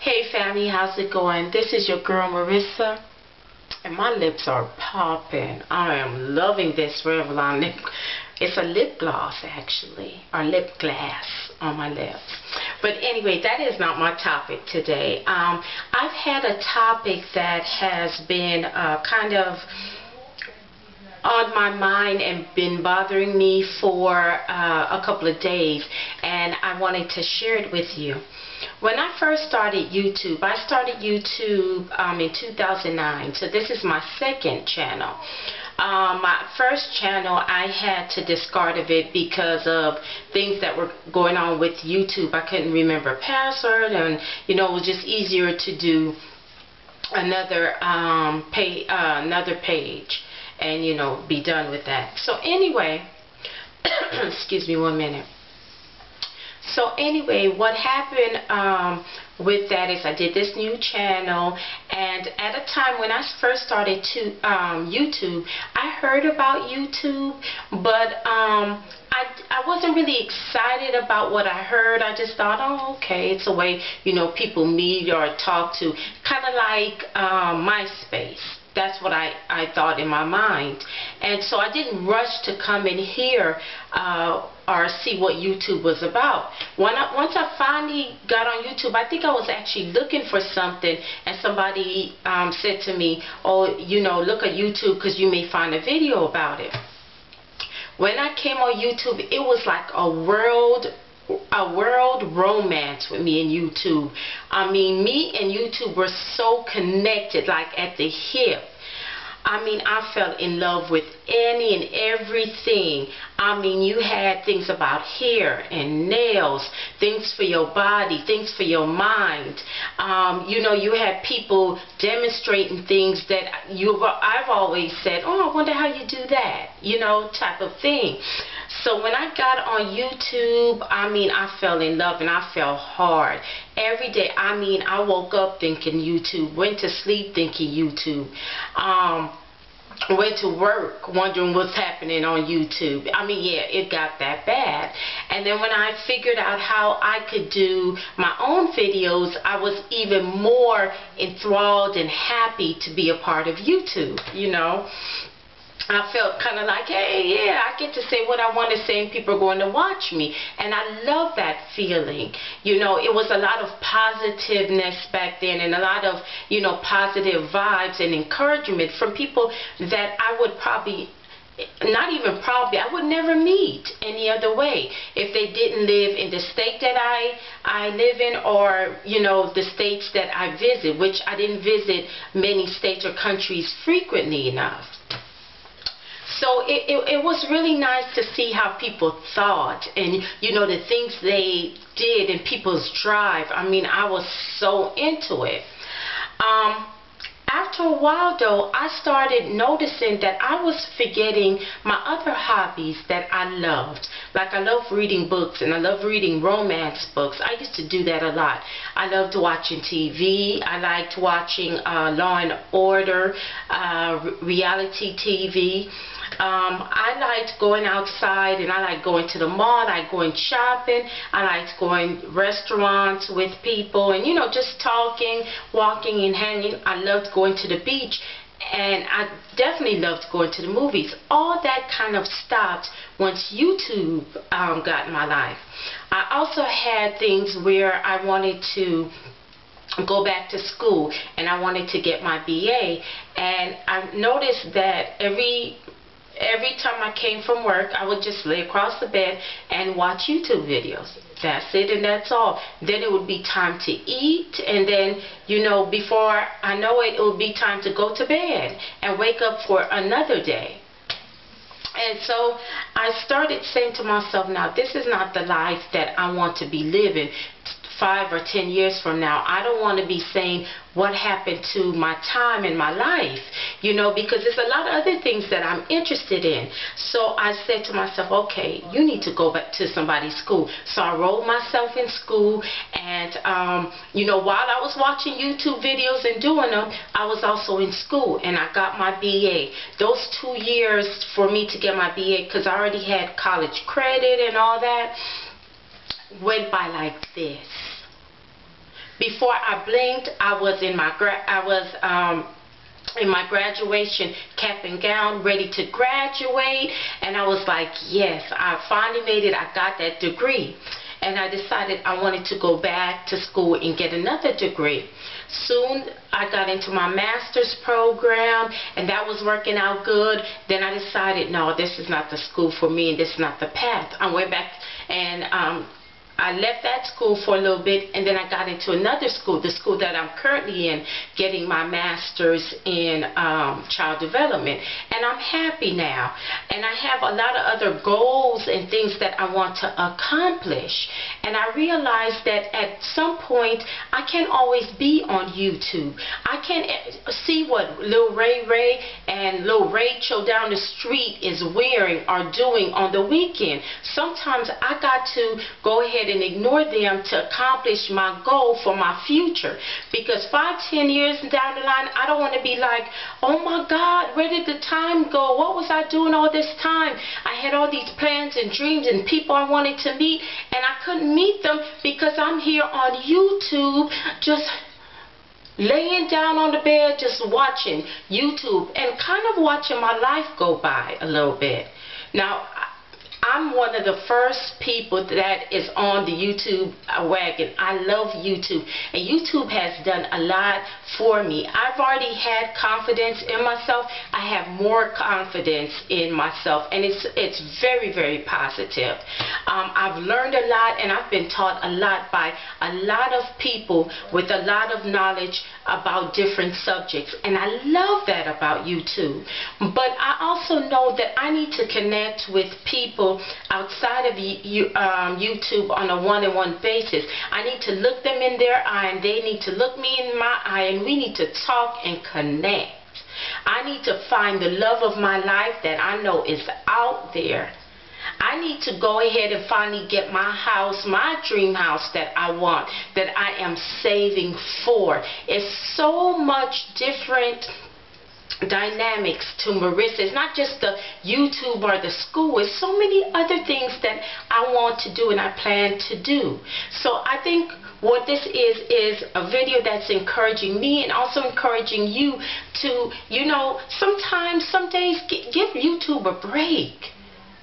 Hey family, how's it going? This is your girl Marissa, and my lips are popping. I am loving this Revlon lip. It's a lip gloss actually, or lip glass on my lips. But anyway, that is not my topic today. I've had a topic that has been kind of on my mind and been bothering me for a couple of days, and I wanted to share it with you. When I first started YouTube, I started YouTube in 2009, so this is my second channel. My first channel, I had to discard of it because of things that were going on with YouTube. I couldn't remember password, and it was just easier to do another page and be done with that. So anyway, excuse me one minute. So anyway, what happened with that is I did this new channel, and at a time when I first started YouTube, I heard about YouTube, but I wasn't really excited about what I heard. I just thought, oh, okay, it's a way people meet or talk to, kind of like MySpace. That's what I thought in my mind. And so I didn't rush to come in here or see what YouTube was about. Once I finally got on YouTube, I think I was actually looking for something, and somebody said to me, oh, look at YouTube because you may find a video about it. When I came on YouTube, it was like a world romance with me and YouTube. I mean, me and YouTube were so connected, like at the hip. I mean, I fell in love with any and everything. I mean, you had things about hair and nails, things for your body, things for your mind. You had people demonstrating things that I've always said, oh, I wonder how you do that, type of thing. So when I got on YouTube, I mean, I fell in love and I fell hard. Every day, I mean, I woke up thinking YouTube, went to sleep thinking YouTube, went to work wondering what's happening on YouTube. I mean, yeah, it got that bad. And then when I figured out how I could do my own videos, I was even more enthralled and happy to be a part of YouTube, I felt kind of like, hey, yeah, I get to say what I want to say and people are going to watch me. And I love that feeling. It was a lot of positiveness back then, and a lot of, positive vibes and encouragement from people that I would I would never meet any other way if they didn't live in the state that I live in, or the states that I visit, which I didn't visit many states or countries frequently enough. So it was really nice to see how people thought and the things they did and people's drive. I mean, I was so into it. After a while though, I started noticing that I was forgetting my other hobbies that I loved. Like, I love reading books, and I love reading romance books. I used to do that a lot. I loved watching TV. I liked watching Law and Order, reality TV. I liked going outside, and I liked going to the mall. I liked going shopping. I liked going restaurants with people and just talking, walking and hanging. I loved going to the beach, and I definitely loved going to the movies. All that kind of stopped once YouTube got in my life. I also had things where I wanted to go back to school, and I wanted to get my BA, and I noticed that every time I came from work, I would just lay across the bed and watch YouTube videos. That's it, and that's all. Then it would be time to eat, and then, before I know it, it would be time to go to bed and wake up for another day. And so I started saying to myself, now, this is not the life that I want to be living 5 or 10 years from now. I don't want to be saying what happened to my time in my life, because there's a lot of other things that I'm interested in. So I said to myself, okay, you need to go back to somebody's school. So I enrolled myself in school, and while I was watching YouTube videos and doing them, I was also in school, and I got my BA. Those 2 years for me to get my BA, because I already had college credit and all that, went by like this. Before I blinked, I was in my graduation cap and gown, ready to graduate, and I was like, yes, I finally made it. I got that degree. And I decided I wanted to go back to school and get another degree. Soon I got into my master's program, and that was working out good. Then I decided, no, this is not the school for me, and this is not the path. I went back and I left that school for a little bit, and then I got into another school, the school that I'm currently in, getting my master's in child development. And I'm happy now. And I have a lot of other goals and things that I want to accomplish. And I realized that at some point, I can't always be on YouTube. I can't see what Lil Ray and Lil Rachel down the street is wearing or doing on the weekend. Sometimes I got to go ahead and ignore them to accomplish my goal for my future, because 5-10 years down the line, I don't want to be like, oh my God, where did the time go? What was I doing all this time? I had all these plans and dreams and people I wanted to meet, and I couldn't meet them because I'm here on YouTube just laying down on the bed, just watching YouTube and kind of watching my life go by a little bit. Now, I'm one of the first people that is on the YouTube wagon. I love YouTube, and YouTube has done a lot for me. I've already had confidence in myself. I have more confidence in myself, and it's very, very positive. I've learned a lot, and I've been taught a lot by a lot of people with a lot of knowledge about different subjects, and I love that about YouTube. But I also know that I need to connect with people outside of YouTube on a one-on-one basis. I need to look them in their eye, and they need to look me in my eye, and we need to talk and connect. I need to find the love of my life that I know is out there. I need to go ahead and finally get my house, my dream house that I want, that I am saving for. It's so much different dynamics to Marissa. It's not just the YouTube or the school. It's so many other things that I want to do and I plan to do. So I think what this is a video that's encouraging me and also encouraging you to, you know, sometimes, some days, give YouTube a break.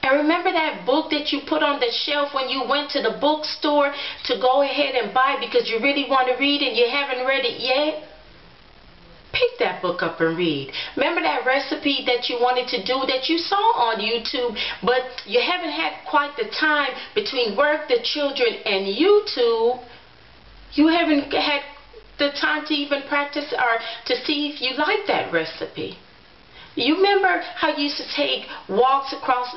And remember that book that you put on the shelf when you went to the bookstore to go ahead and buy because you really want to read and you haven't read it yet? Pick that book up and read. Remember that recipe that you wanted to do that you saw on YouTube, but you haven't had quite the time between work, the children, and YouTube. You haven't had the time to even practice or to see if you like that recipe. You remember how you used to take walks across,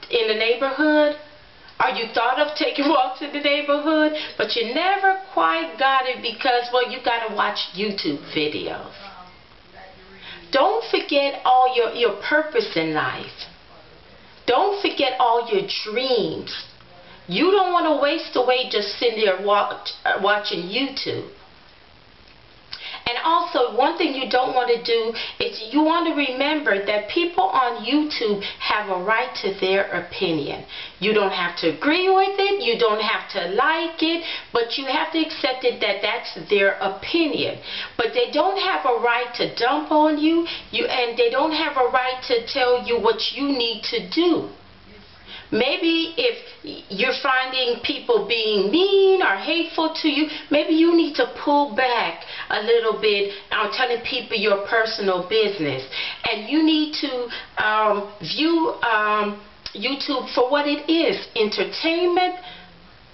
in the neighborhood? Or you thought of taking walks in the neighborhood, but you never quite got it because, well, you got to watch YouTube videos. Don't forget all your purpose in life. Don't forget all your dreams. You don't want to waste away just sitting there watching YouTube. And also, one thing you don't want to do is you want to remember that people on YouTube have a right to their opinion. You don't have to agree with it, you don't have to like it, but you have to accept it that that's their opinion. But they don't have a right to dump on you, and they don't have a right to tell you what you need to do. Maybe if you're finding people being mean or hateful to you, maybe you need to pull back a little bit on telling people your personal business. And you need to view YouTube for what it is, entertainment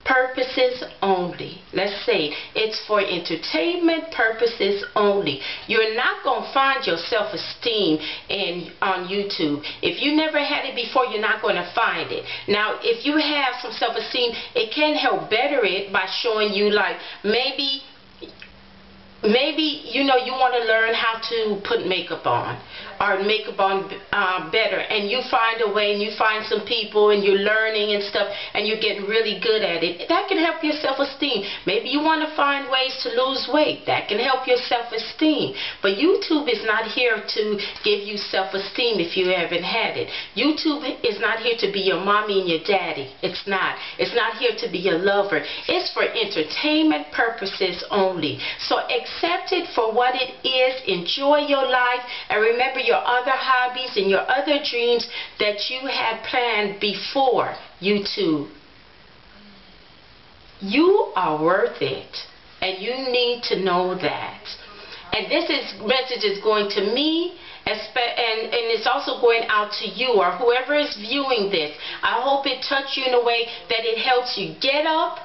purposes only. Let's say it's for entertainment purposes only. You're not going to find your self-esteem on YouTube. If you never had it before, you're not going to find it. Now, if you have some self-esteem, it can help better it by showing you, like, maybe maybe, you know, you want to learn how to put makeup on or makeup on better, and you find a way and you find some people and you're learning and stuff and you're getting really good at it. That can help your self-esteem. Maybe you want to find ways to lose weight. That can help your self-esteem. But YouTube is not here to give you self-esteem if you haven't had it. YouTube is not here to be your mommy and your daddy. It's not. It's not here to be your lover. It's for entertainment purposes only. So accept it for what it is. Enjoy your life, and remember your other hobbies and your other dreams that you had planned before YouTube. You are worth it, and you need to know that. And this message is going to me, and it's also going out to you or whoever is viewing this. I hope it touched you in a way that it helps you get up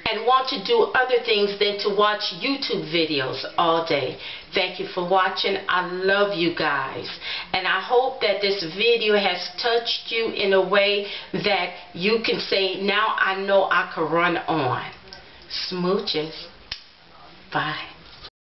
and want to do other things than to watch YouTube videos all day. Thank you for watching. I love you guys. And I hope that this video has touched you in a way that you can say, now I know I can run on. Smooches. Bye.